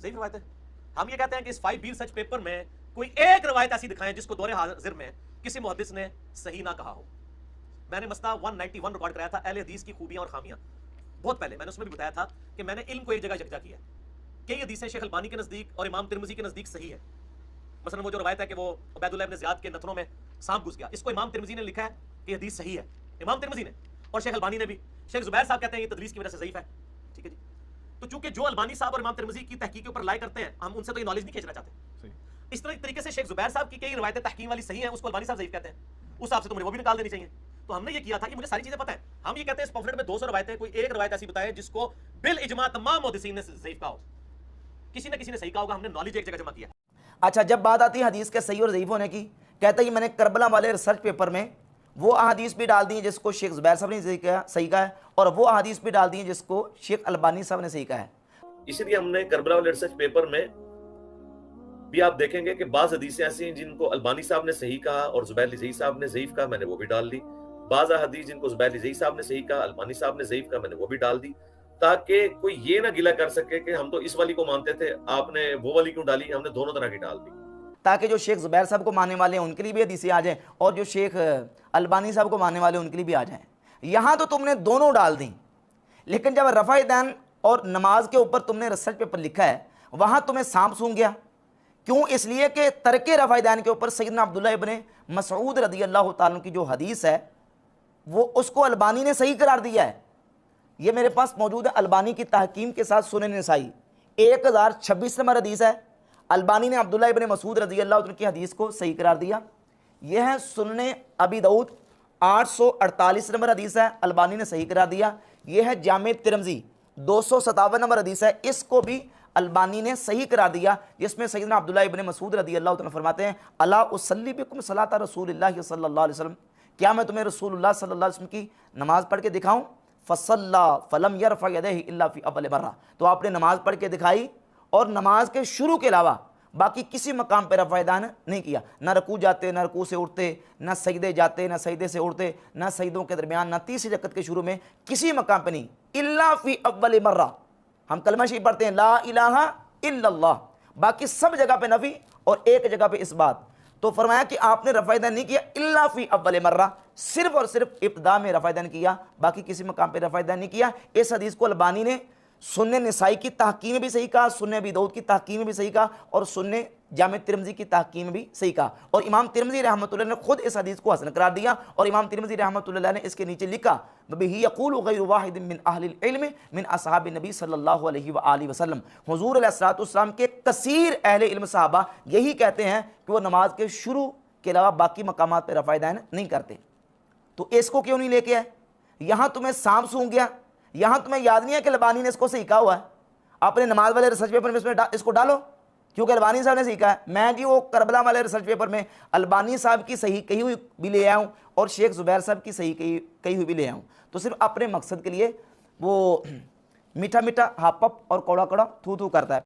सही रवायत है। हम ये कहते हैं कि इस 5 सच पेपर में कोई एक रवायत ऐसी दिखाएं जिसको दौरे हाजिर में किसी मुहद्दिस ने सही ना कहा हो। मैंने मसला 191 रिकॉर्ड कराया था, अहले हदीस की खूबियां और खामियां, बहुत पहले। मैंने उसमें भी बताया था कि मैंने इल्म को एक जगह यकजा किया। कई हदीसें शेख अलबानी के नजदीक और इमाम तिरमिजी के नजदीक सही है। मसलन वो जो रवायत है कि वो उबैदुल्लाह इब्न ज़ियाद के नथनों में सांप घुस गया, इसको इमाम तिरमिजी ने लिखा है कि हदीस सही है, इमाम तिरमिजी ने, और शेख अलबानी ने भी। शेख जुबैर साहब कहते हैं ये तदलीस की वजह से ज़ईफ है। ठीक है जी। तो चूंकि जो अलबानी साहब और इमाम तिरमिजी की तहकीक के ऊपर लाई करते हैं, हम उनसे तो ये नॉलेज नहीं खींचना चाहते। इस तरह तरीके से शेख जुबैर साहब की कई रवायतें तहकीम वाली सही हैं, उसको अलबानी साहब ज़ईफ कहते हैं। उस हिसाब से तो मुझे वो भी निकाल देनी चाहिए। तो हमने ये किया था कि मुझे सारी चीजें पता है। हम ये कहते हैं इस पॉम्फलेट में 200 रवायतें, कोई एक रवायत ऐसी बताए जिसको बिल इजमा तमाम मुहद्दिसीन ने ज़ईफ कहा हो। किसी न किसी ने सही कहा होगा, हमने नॉलेज एक जगह जमा किया। अच्छा, जब बात आती है हदीस के सही और ज़ईफ होने की, कहता है कि मैंने करबला वाले रिसर्च पेपर में वो अहादीस भी डाल दी हैं जिसको शेख जुबैर साहब ने सही कहा है, और वो अहादीस भी डाल दी हैं जिसको शेख अलबानी साहब ने सही कहा है। इसीलिए हमने करबला वाले रिसर्च पेपर में भी आप देखेंगे कि बाज़ हदीसें ऐसी हैं जिनको अलबानी साहब ने सही कहा और जुबैर लिजई साहब ने ज़ईफ कहा, मैंने वो भी डाल दी। बाज़ हदीस जिनको जुबैर लिजई साहब ने सही कहा, अलबानी साहब ने ज़ईफ कहा, मैंने वो भी डाल दी, ताकि कोई ये ना गिला कर सके कि हम तो इस वाली को मानते थे, आपने वो वाली क्यों डाली। हमने दोनों तरह की डाल दी, ताकि जो शेख जुबैर साहब को मानने वाले हैं उनके लिए भी हदीसें आ जाएं, और जो शेख अलबानी साहब को मानने वाले हैं उनके लिए भी आ जाएं। यहाँ तो तुमने दोनों डाल दी, लेकिन जब रफ़ा दैन और नमाज के ऊपर तुमने रिसर्च पेपर लिखा है, वहाँ तुम्हें सांप सूंघ गया। क्यों? इसलिए कि तरके रफ़ा दैन के ऊपर सैयदना अब्दुल्लाह इब्न मसऊद रज़ी अल्लाह ताला की जो हदीस है वो उसको अलबानी ने सही करार दिया है। ये मेरे पास मौजूद है, अलबानी की तहकीम के साथ सुनन नसाई 1026 नंबर हदीस है। अलबानी ने अब्दुल्लाह इब्न मसूद रज़ी अल्लाह की हदीस को सही करार दिया। यह है सुनन अबी दाऊद 848 नंबर हदीस है, अलबानी ने सही करार दिया। यह है जामे तिरमिज़ी 257 नंबर हदीस है, इसको भी अलबानी ने सही करार दिया, जिसमें सैयदना अब्दुल्लाह इब्न मसूद रज़ी अल्लाह तआला फरमाते हैं, अला उसल्ली बिकुम सलात रसूलिल्लाह सल्लल्लाहु अलैहि वसल्लम, क्या मैं तुम्हें रसूलुल्लाह सल्लल्लाहु अलैहि वसल्लम की नमाज पढ़ के दिखाऊं? फसल्ला फलम यरफ़ा यदैहि इल्ला फ़ी अव्वल मर्रा, तो आपने नमाज पढ़ के दिखाई और नमाज के शुरू के अलावा बाकी किसी मकाम पर रफ़ा यदैन नहीं किया। ना रकू जाते, ना रकू से उठते, ना सजदे जाते, ना सजदे से उठते, ना सजदों के दरमियान, ना तीसरी रकत के शुरू में, किसी मकाम पर नहीं। इल्ला फ़ी अव्वल मर्रा, हम कलमा शरीफ पढ़ते हैं ला इलाहा इल्लल्लाह, बाकी सब जगह पे नफी और एक जगह पे इस बात। तो फरमाया कि आपने रफ़ा यदैन नहीं किया इल्ला फ़ी अव्वल मर्रा, सिर्फ और सिर्फ इब्तिदा में रफ़ा यदैन किया, बाकी किसी मकाम पे रफ़ा यदैन नहीं किया। इस हदीस को अलबानी ने सुन्ने निसाई की तहकीम में भी सही कहा, सुन्ने अबी दाऊद की तहकीम में भी सही कहा, और सुन्ने जामे तिरमिज़ी की तहकीम में भी सही कहा। और इमाम तिरमिज़ी रहमतुल्लाह ने खुद इस हदीस को हसन करार दिया, और इमाम तिरमिज़ी रहमतुल्लाह ने इसके नीचे लिखा बिही यक़ूलु गैरु वाहिद मिन अहलिल इल्म मिन असहाबि नबी सल्लल्लाहु अलैहि व आलिहि वसल्लम, हुज़ूर अलैहिस्सलातु वस्सलाम के कसीर अहले इल्म सहाबा यही कहते हैं कि वो नमाज के शुरू के अलावा बाकी मकामात पर रफ़ा यदैन नहीं करते। तो इसको क्यों नहीं लेके आए? यहाँ तुम्हें सांप सूंघ गया, यहाँ तुम्हें याद नहीं है कि अलबानी ने इसको सही कहा हुआ है? आपने नमाज वाले रिसर्च पेपर में इसको डालो, क्योंकि अलबानी साहब ने सीखा है। मैं जी वो करबला वाले रिसर्च पेपर में अलबानी साहब की सही कही हुई भी ले आया हूँ और शेख जुबैर साहब की सही कही हुई भी ले आया हूँ। तो सिर्फ अपने मकसद के लिए वो मीठा मीठा हापअप और कौड़ा कौड़ा थू थू करता है।